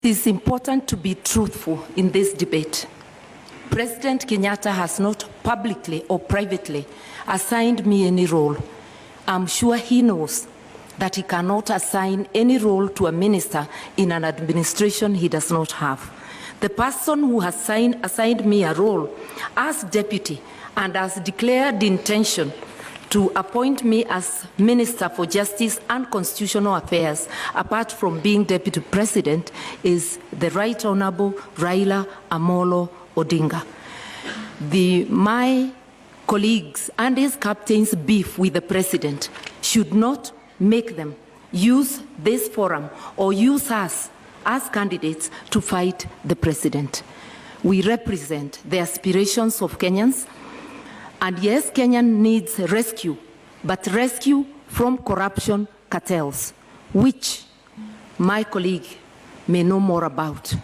It is important to be truthful in this debate. President Kenyatta has not publicly or privately assigned me any role. I'm sure he knows that he cannot assign any role to a minister in an administration he does not have. The person who has assigned me a role as deputy and has declared the intention to appoint me as Minister for Justice and Constitutional Affairs, apart from being Deputy President, is the Right Honorable Raila Amolo Odinga. My colleagues and his captains' beef with the President should not make them use this forum or use us as candidates to fight the President. We represent the aspirations of Kenyans. And yes, Kenya needs rescue, but rescue from corruption cartels, which my colleague may know more about.